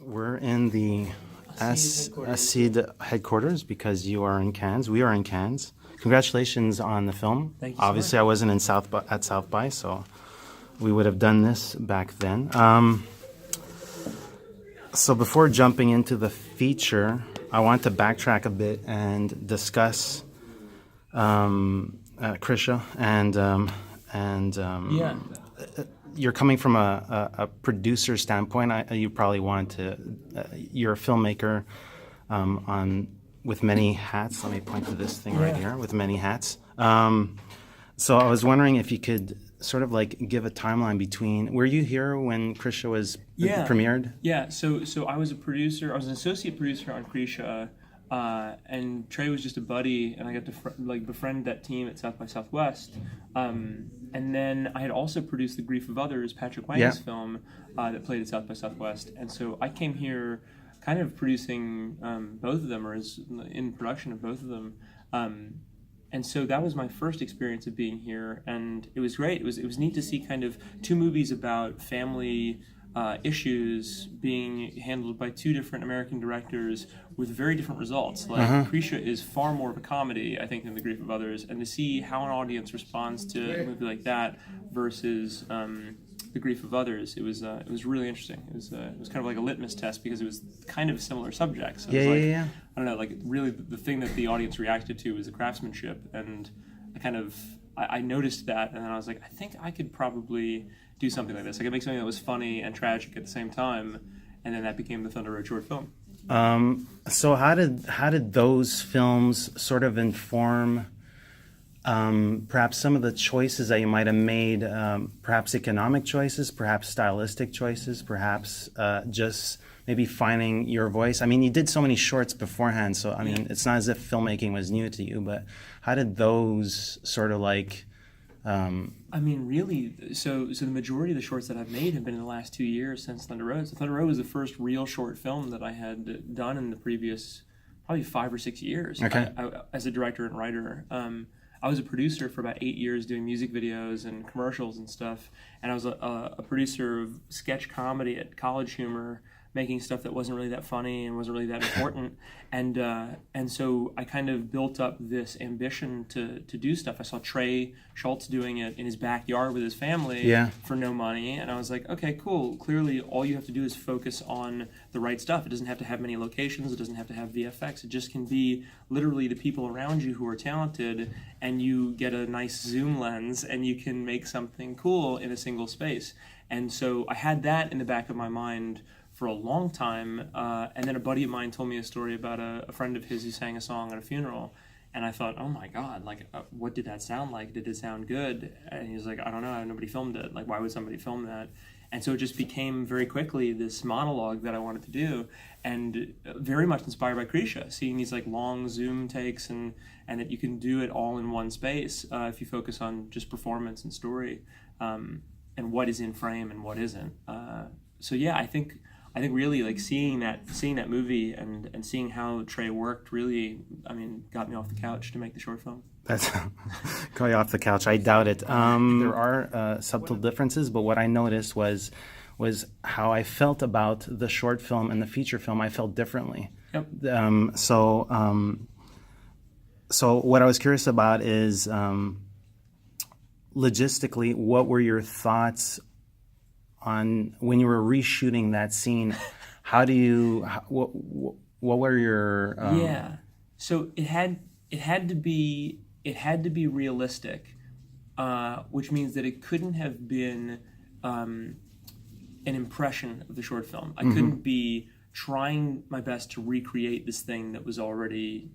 We're in the SCED headquarters because you are in Cannes. We are in Cannes. Congratulations on the film. Thank you so Obviously, much. I wasn't in South by, so we would have done this back then. So before jumping into the feature, I want to backtrack a bit and discuss Krisha Yeah. You're coming from a producer standpoint. You probably want to. You're a filmmaker with many hats. Let me point to this thing right here with many hats. So I was wondering if you could sort of like give a timeline between. Were you here when Krisha was premiered? Yeah. So I was a producer. I was an associate producer on Krisha, and Trey was just a buddy, and I got to befriend that team at South by Southwest. And then I had also produced The Grief of Others, Patrick Wang's film that played at South by Southwest. And so I came here kind of producing both of them, or in production of both of them. And so that was my first experience of being here, and it was great. It was neat to see kind of two movies about family issues being handled by two different American directors with very different results. Like Krisha is far more of a comedy, I think, than The Grief of Others, and to see how an audience responds to a movie like that versus The Grief of Others, it was really interesting. It was kind of like a litmus test because it was kind of a similar subject. So I don't know, like really the thing that the audience reacted to was the craftsmanship, and I noticed that, and then I was like, I think I could probably do something like this. I could make something that was funny and tragic at the same time, and then that became the Thunder Road short film. So how did those films sort of inform perhaps some of the choices that you might have made, perhaps economic choices, perhaps stylistic choices, perhaps just maybe finding your voice? I mean, you did so many shorts beforehand, so I mean, it's not as if filmmaking was new to you, but how did those sort of like... I mean, really, so the majority of the shorts that I've made have been in the last 2 years since Thunder Road. So Thunder Road was the first real short film that I had done in the previous probably 5 or 6 years. Okay. I, as a director and writer. I was a producer for about 8 years doing music videos and commercials and stuff. And I was a producer of sketch comedy at College Humor, making stuff that wasn't really that funny and wasn't really that important. And so I kind of built up this ambition to do stuff. I saw Trey Schultz doing it in his backyard with his family for no money. And I was like, okay, cool. Clearly, all you have to do is focus on the right stuff. It doesn't have to have many locations. It doesn't have to have VFX. It just can be literally the people around you who are talented, and you get a nice zoom lens and you can make something cool in a single space. And so I had that in the back of my mind for a long time, and then a buddy of mine told me a story about a friend of his who sang a song at a funeral, and I thought, oh my God, like, what did that sound like? Did it sound good? And he was like, I don't know, nobody filmed it. Like, why would somebody film that? And so it just became very quickly this monologue that I wanted to do, and very much inspired by Krisha, seeing these like long zoom takes, and that you can do it all in one space if you focus on just performance and story, and what is in frame and what isn't. So yeah, I think really like seeing that movie and seeing how Trey worked really, I mean, got me off the couch to make the short film. That's got you off the couch. I doubt it. There are subtle differences, but what I noticed was how I felt about the short film and the feature film. I felt differently. Yep. So what I was curious about is logistically, what were your thoughts on when you were reshooting that scene? What were your so it had to be realistic, which means that it couldn't have been an impression of the short film. I couldn't be trying my best to recreate this thing that was already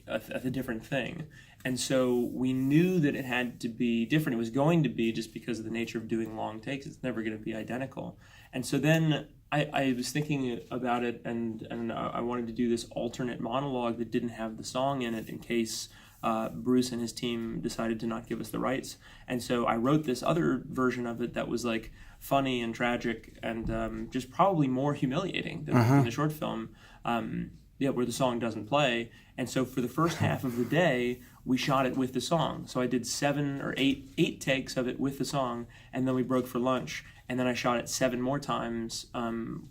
a different thing. And so we knew that it had to be different. It was going to be, just because of the nature of doing long takes. It's never going to be identical. And so then I was thinking about it, and I wanted to do this alternate monologue that didn't have the song in it in case Bruce and his team decided to not give us the rights. And so I wrote this other version of it that was like funny and tragic and just probably more humiliating than the short film. Where the song doesn't play. And so for the first half of the day, we shot it with the song. So I did 7 or 8 takes of it with the song, and then we broke for lunch, and then I shot it 7 more times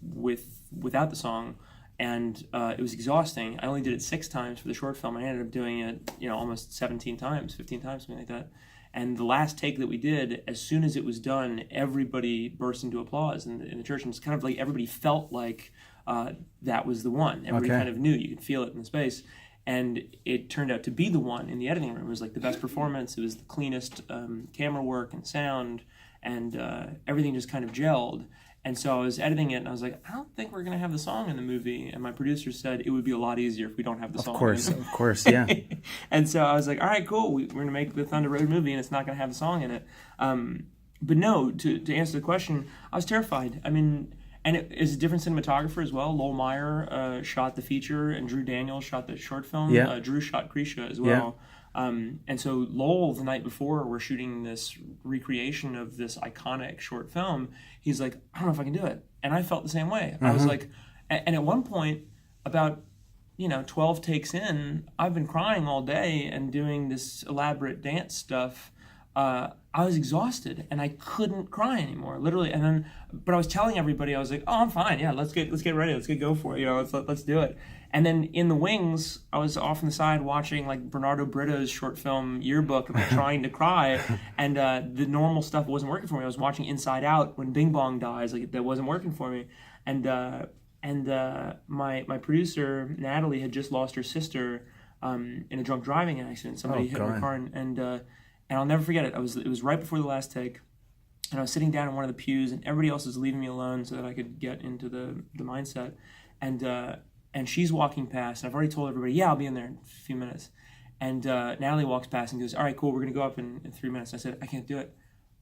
without the song, and it was exhausting. I only did it 6 times for the short film. I ended up doing it, almost 17 times, 15 times, something like that. And the last take that we did, as soon as it was done, everybody burst into applause in the church, and it's kind of like everybody felt like that was the one. Everybody kind of knew. You could feel it in the space. And it turned out to be the one in the editing room. It was like the best performance. It was the cleanest camera work and sound, and everything just kind of gelled. And so I was editing it, and I was like, I don't think we're going to have the song in the movie. And my producer said it would be a lot easier if we don't have the song. Of course, yeah. And so I was like, all right, cool. We're going to make the Thunder Road movie, and it's not going to have the song in it. But no, to answer the question, I was terrified. I mean, and it is a different cinematographer as well. Lowell Meyer shot the feature, and Drew Daniels shot the short film. Yeah. Drew shot Krisha as well. And so Lowell, the night before we're shooting this recreation of this iconic short film, he's like, I don't know if I can do it. And I felt the same way. I was like, and at one point, about 12 takes in, I've been crying all day and doing this elaborate dance stuff. I was exhausted and I couldn't cry anymore, literally. And then, but I was telling everybody, I was like, oh, I'm fine. Yeah, let's get ready. Let's go for it. Let's do it. And then in the wings, I was off on the side watching like Bernardo Brito's short film yearbook, trying to cry, and the normal stuff wasn't working for me. I was watching Inside Out when Bing Bong dies, like that wasn't working for me. And my producer Natalie had just lost her sister in a drunk driving accident. Somebody hit her car, and I'll never forget it. It was right before the last take, and I was sitting down in one of the pews, and everybody else was leaving me alone so that I could get into the mindset, and she's walking past, and I've already told everybody, yeah, I'll be in there in a few minutes. And Natalie walks past and goes, all right, cool, we're going to go up in 3 minutes. I said, I can't do it.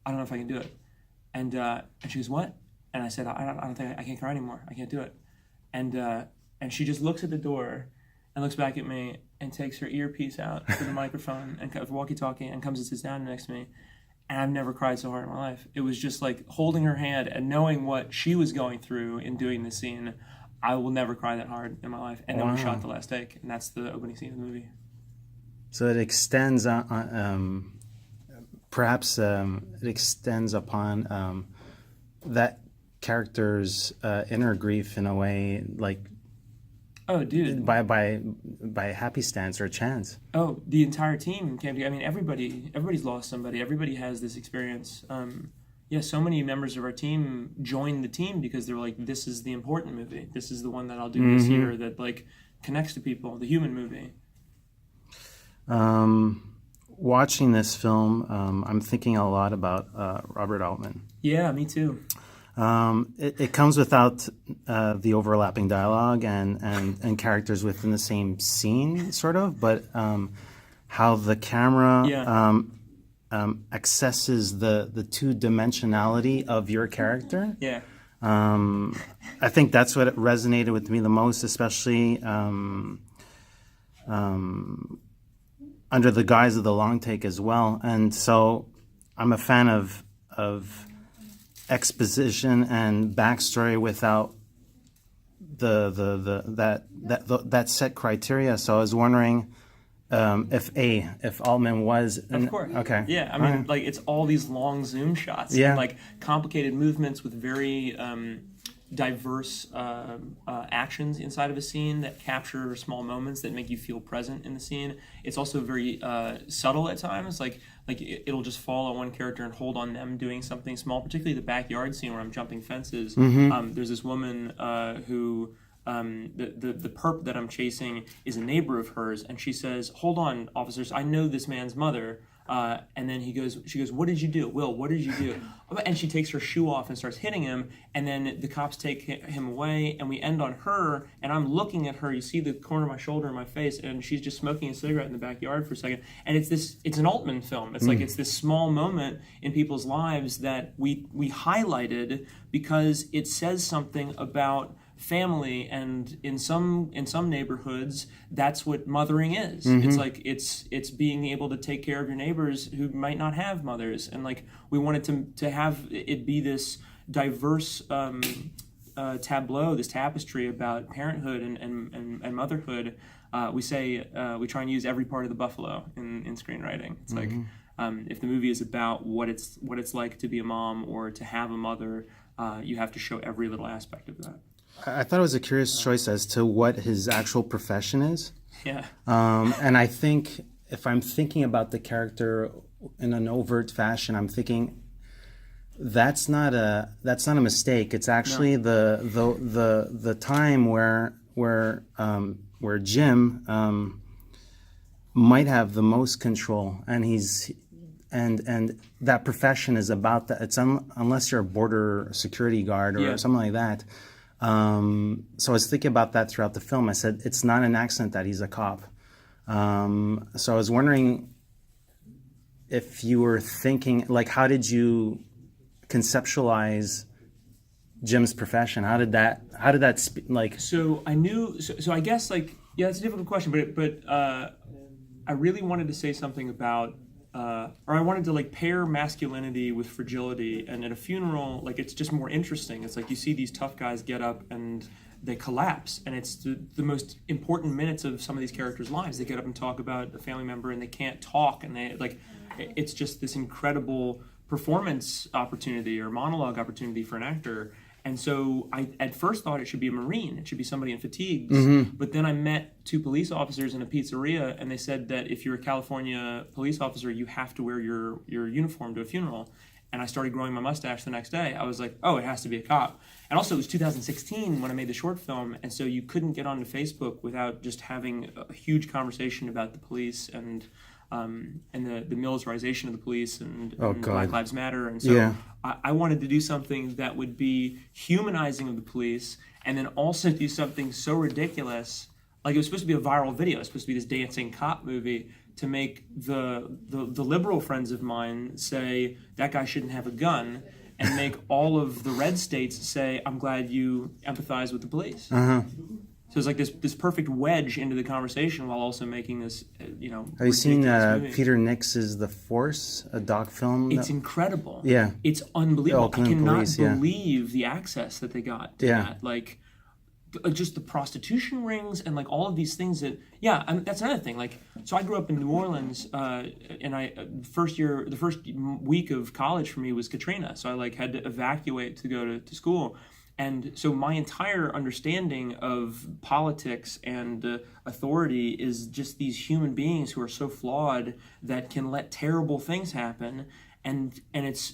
I don't know if I can do it. And she goes, what? And I said, I don't think I can't cry anymore. I can't do it. And she just looks at the door and looks back at me and takes her earpiece out for the microphone and the walkie-talkie and comes and sits down next to me. And I've never cried so hard in my life. It was just like holding her hand and knowing what she was going through in doing this scene. I will never cry that hard in my life. And then we shot the last take, and that's the opening scene of the movie. So it extends perhaps it extends upon that character's inner grief in a way, like, oh, dude, by happenstance or chance. Oh, the entire team came together. I mean, everybody's lost somebody. Everybody has this experience. So many members of our team joined the team because they were like, this is the important movie. This is the one that I'll do this year that like connects to people, the human movie. Watching this film, I'm thinking a lot about Robert Altman. Yeah, me too. It comes without the overlapping dialogue and characters within the same scene, sort of, but how the camera accesses the two-dimensionality of your character. Yeah. I think that's what resonated with me the most, especially under the guise of the long take as well. And so I'm a fan of exposition and backstory without that set criteria. So I was wondering if Altman was of course. Okay. Yeah, I mean, like it's all these long zoom shots, and, like complicated movements with very diverse actions inside of a scene that capture small moments that make you feel present in the scene. It's also very subtle at times, like it'll just follow one character and hold on them doing something small, particularly the backyard scene where I'm jumping fences. There's this woman who the perp that I'm chasing is a neighbor of hers, and she says, hold on, officers, I know this man's mother. And then she goes, what did you do? Will, what did you do? And she takes her shoe off and starts hitting him, and then the cops take him away, and we end on her, and I'm looking at her. You see the corner of my shoulder and my face, and she's just smoking a cigarette in the backyard for a second. And it's an Altman film. It's like it's this small moment in people's lives that we highlighted because it says something about family, and in some neighborhoods that's what mothering is. It's like it's being able to take care of your neighbors who might not have mothers, and like we wanted to have it be this diverse tableau, this tapestry about parenthood and motherhood we try and use every part of the buffalo in screenwriting. It's like if the movie is about what it's like to be a mom or to have a mother, you have to show every little aspect of that. I thought it was a curious choice as to what his actual profession is. Yeah. And I think if I'm thinking about the character in an overt fashion, I'm thinking that's not a mistake. It's actually the time where Jim might have the most control, and that profession is about that. It's unless you're a border security guard or something like that. So I was thinking about that throughout the film. I said it's not an accident that he's a cop. So I was wondering if you were thinking, like, how did you conceptualize Jim's profession? How did that like? So I knew. So I guess, like, yeah, it's a difficult question, but I really wanted to say something about, or I wanted to, like, pair masculinity with fragility. And at a funeral, like, it's just more interesting. It's like you see these tough guys get up and they collapse, and it's the most important minutes of some of these characters' lives. They get up and talk about a family member, and they can't talk, and they, like, it's just this incredible performance opportunity or monologue opportunity for an actor. And so I at first thought it should be a Marine. It should be somebody in fatigues. But then I met two police officers in a pizzeria, and they said that if you're a California police officer, you have to wear your uniform to a funeral. And I started growing my mustache the next day. I was like, oh, it has to be a cop. And also, it was 2016 when I made the short film, and so you couldn't get onto Facebook without just having a huge conversation about the police and the militarization of the police and Black Lives Matter. And so I wanted to do something that would be humanizing of the police, and then also do something so ridiculous. Like, it was supposed to be a viral video. It was supposed to be this dancing cop movie to make the liberal friends of mine say that guy shouldn't have a gun, and make all of the red states say, I'm glad you empathize with the police. So it's like this perfect wedge into the conversation while also making this, Have you seen Peter Nix's The Force, a doc film? It's incredible. Yeah. It's unbelievable. I cannot police, believe the access that they got to that. Like, just the prostitution rings and, like, all of these things that, that's another thing. Like, so I grew up in New Orleans, and the first week of college for me was Katrina. So I, like, had to evacuate to go to school. And so my entire understanding of politics and authority is just these human beings who are so flawed that can let terrible things happen. And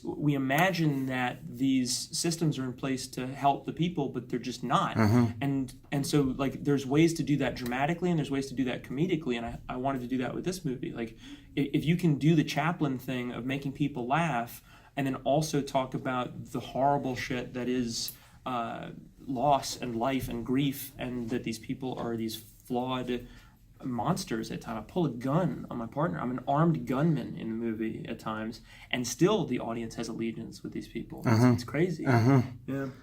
we imagine that these systems are in place to help the people, but they're just not. And so, like, there's ways to do that dramatically, and there's ways to do that comedically. And I wanted to do that with this movie. Like, if you can do the Chaplin thing of making people laugh, and then also talk about the horrible shit that is loss and life and grief, and that these people are these flawed monsters at times. I pull a gun on my partner. I'm an armed gunman in the movie at times, and still the audience has allegiance with these people. It's crazy. Yeah.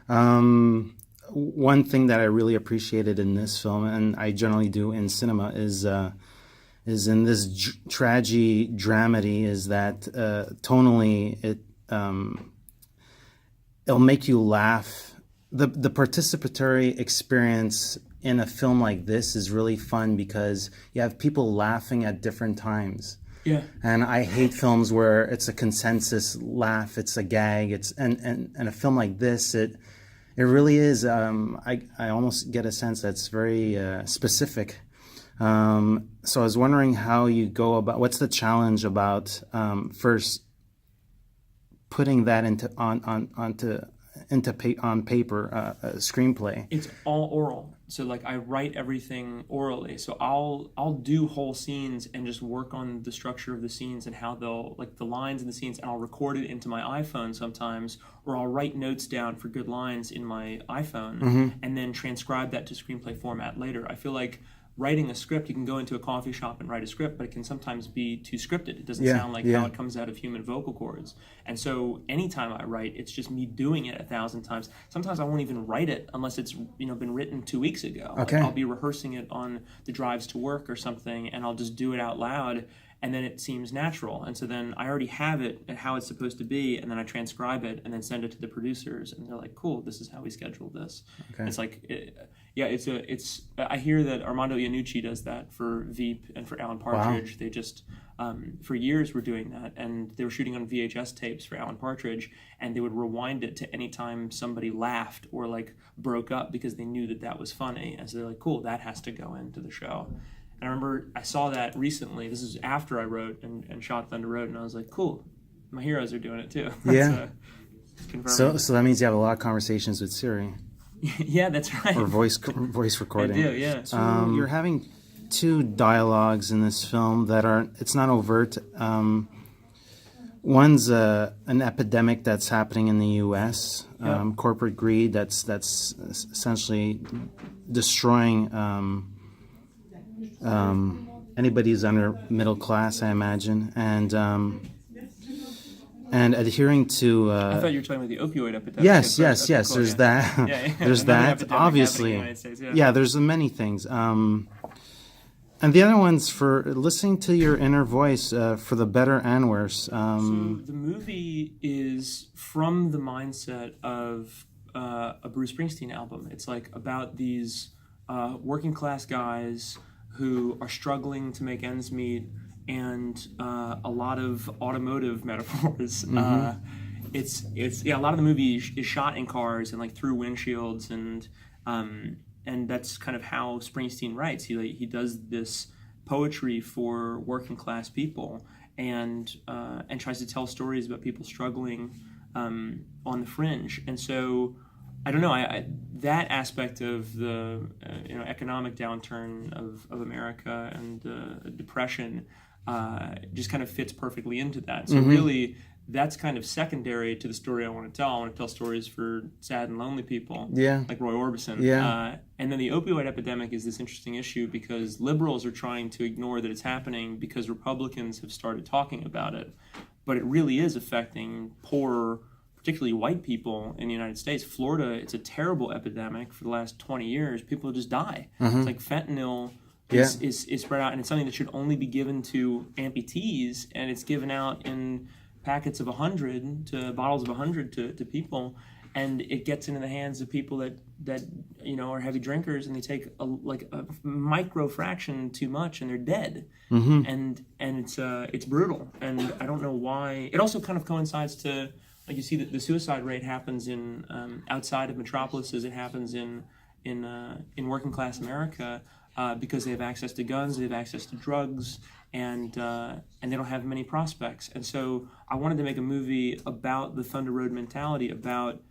One thing that I really appreciated in this film, and I generally do in cinema, is in this tragedy-dramedy, is that tonally it'll make you laugh. The participatory experience in a film like this is really fun because you have people laughing at different times. Yeah. And I hate films where it's a consensus laugh, it's a gag, and a film like this, it really is. I almost get a sense that's very specific. So I was wondering how you go about. What's the challenge about first putting that on paper, a screenplay? It's all oral. So, like, I write everything orally. So I'll do whole scenes and just work on the structure of the scenes and how they'll, like, the lines in the scenes, and I'll record it into my iPhone sometimes, or I'll write notes down for good lines in my iPhone and then transcribe that to screenplay format later. I feel like writing a script, you can go into a coffee shop and write a script, but it can sometimes be too scripted. It doesn't sound like how it comes out of human vocal cords. And so anytime I write, it's just me doing it 1,000 times. Sometimes I won't even write it unless it's been written 2 weeks ago. Okay. Like, I'll be rehearsing it on the drives to work or something, and I'll just do it out loud, and then it seems natural. And so then I already have it at how it's supposed to be, and then I transcribe it and then send it to the producers, and they're like, cool, this is how we scheduled this. Okay. It's like, Yeah, I hear that Armando Iannucci does that for Veep and for Alan Partridge. Wow. They just for years were doing that, and they were shooting on VHS tapes for Alan Partridge, and they would rewind it to any time somebody laughed or like broke up because they knew that that was funny, and so they're like, cool, that has to go into the show. And I remember I saw that recently. This is after I wrote and shot Thunder Road, and I was like, cool, my heroes are doing it too. Yeah. Confirming. So that means you have a lot of conversations with Siri. Yeah, that's right. Or voice recording. I do, yeah. So you're having two dialogues in this film that it's not overt. One's an epidemic that's happening in the U.S. Corporate greed that's essentially destroying anybody who's under middle class, I imagine, and adhering to. I thought you were talking about the opioid epidemic. Yes. Cool, There's yeah. that. Yeah. There's that. Obviously. In the United States, Yeah. There's many things. And the other one's for listening to your inner voice, for the better and worse. So the movie is from the mindset of a Bruce Springsteen album. It's like about these working class guys who are struggling to make ends meet, and a lot of automotive metaphors. Mm-hmm. A lot of the movie is shot in cars and like through windshields, and that's kind of how Springsteen writes. He does this poetry for working class people, and tries to tell stories about people struggling on the fringe. And so I don't know. That aspect of the economic downturn of America and depression just kind of fits perfectly into that. So really, that's kind of secondary to the story I want to tell. I want to tell stories for sad and lonely people, like Roy Orbison. Yeah. And then the opioid epidemic is this interesting issue because liberals are trying to ignore that it's happening because Republicans have started talking about it. But it really is affecting poor, particularly white people in the United States. Florida, it's a terrible epidemic for the last 20 years. People just die. It's like fentanyl is spread out, and it's something that should only be given to amputees, and it's given out in packets of 100 to bottles of 100 to people, and it gets into the hands of people that are heavy drinkers, and they take a micro fraction too much, and they're dead. And it's brutal, and I don't know why. It also kind of coincides to, like, you see that the suicide rate happens in outside of metropolises. It happens in working class America because they have access to guns, they have access to drugs, and they don't have many prospects. And so I wanted to make a movie about the Thunder Road mentality, about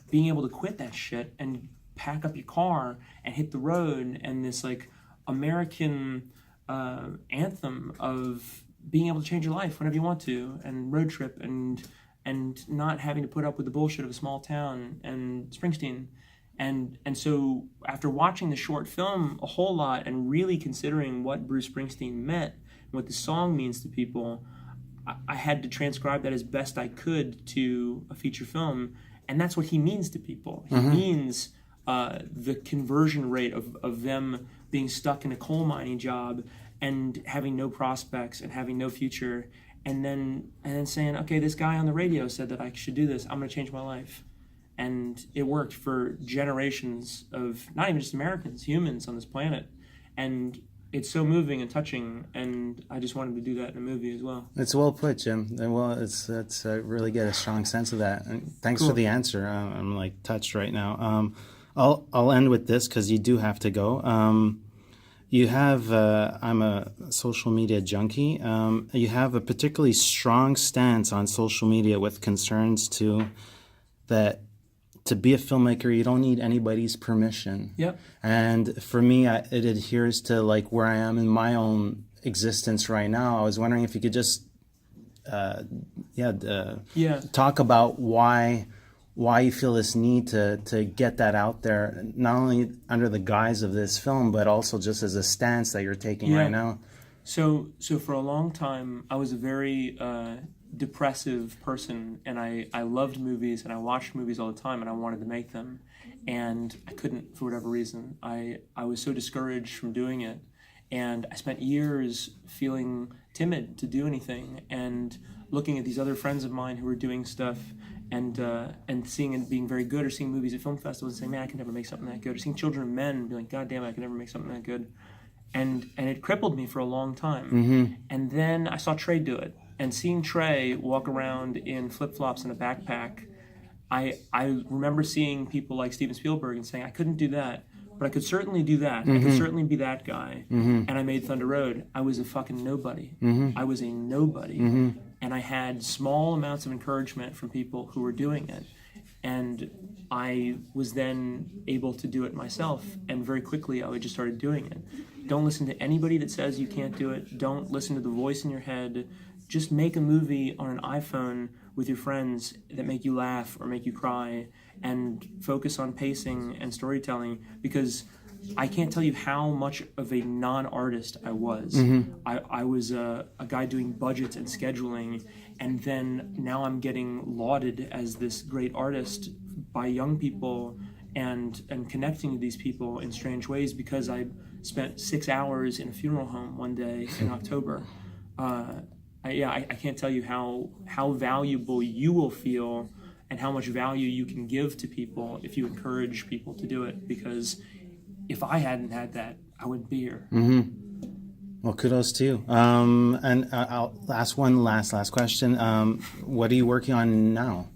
being able to quit that shit and pack up your car and hit the road, and this like American anthem of being able to change your life whenever you want to, and road trip, and not having to put up with the bullshit of a small town and Springsteen. And so after watching the short film a whole lot and really considering what Bruce Springsteen meant, what the song means to people, I had to transcribe that as best I could to a feature film. And that's what he means to people. He means the conversion rate of them being stuck in a coal mining job and having no prospects and having no future, and then saying, okay, this guy on the radio said that I should do this. I'm going to change my life. And it worked for generations of not even just Americans, humans on this planet. And it's so moving and touching, and I just wanted to do that in a movie as well. It's well put, Jim. Well, I really get a strong sense of that. And thanks for the answer. I'm like touched right now. I'll end with this because you do have to go. You have I'm a social media junkie. You have a particularly strong stance on social media with concerns to that. To be a filmmaker, you don't need anybody's permission. Yep. And for me, it adheres to like where I am in my own existence right now. I was wondering if you could just, talk about why you feel this need to get that out there, not only under the guise of this film, but also just as a stance that you're taking right now. So for a long time, I was a very depressive person, and I loved movies, and I watched movies all the time, and I wanted to make them, and I couldn't for whatever reason. I was so discouraged from doing it, and I spent years feeling timid to do anything, and looking at these other friends of mine who were doing stuff, and seeing it being very good, or seeing movies at film festivals and saying, man, I can never make something that good, or seeing Children of Men and being like, God damn it, I can never make something that good. And it crippled me for a long time. And then I saw Trey do it. And seeing Trey walk around in flip-flops and a backpack, I remember seeing people like Steven Spielberg and saying, I couldn't do that, but I could certainly do that. I could certainly be that guy. And I made Thunder Road. I was a fucking nobody. I was a nobody. And I had small amounts of encouragement from people who were doing it. And I was then able to do it myself. And very quickly, I just started doing it. Don't listen to anybody that says you can't do it. Don't listen to the voice in your head. Just make a movie on an iPhone with your friends that make you laugh or make you cry, and focus on pacing and storytelling, because I can't tell you how much of a non-artist I was. I was a guy doing budgets and scheduling, and then now I'm getting lauded as this great artist by young people and connecting to these people in strange ways because I spent 6 hours in a funeral home one day in October. I can't tell you how valuable you will feel and how much value you can give to people if you encourage people to do it, because if I hadn't had that, I wouldn't be here. Well, kudos to you. And I'll ask one last question. What are you working on now?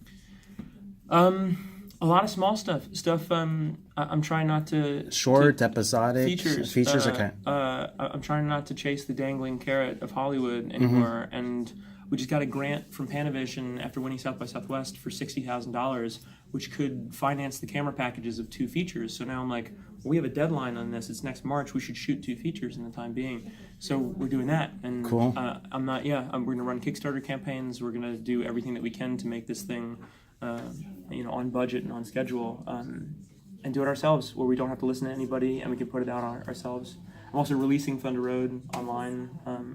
A lot of small stuff. I'm trying not to... Short, episodic? Features, okay. I'm trying not to chase the dangling carrot of Hollywood anymore. And we just got a grant from Panavision after winning South by Southwest for $60,000, which could finance the camera packages of 2 features. So now I'm like, well, we have a deadline on this. It's next March. We should shoot 2 features in the time being. So we're doing that. And cool. we're going to run Kickstarter campaigns. We're going to do everything that we can to make this thing on budget and on schedule, and do it ourselves, where we don't have to listen to anybody and we can put it out ourselves. I'm also releasing Thunder Road online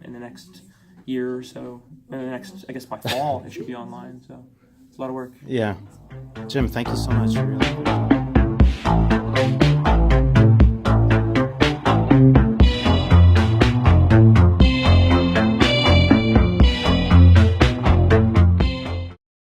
in the next year or so. In the next, I guess by fall, it should be online. So it's a lot of work. Yeah. Jim, thank you so much. Really.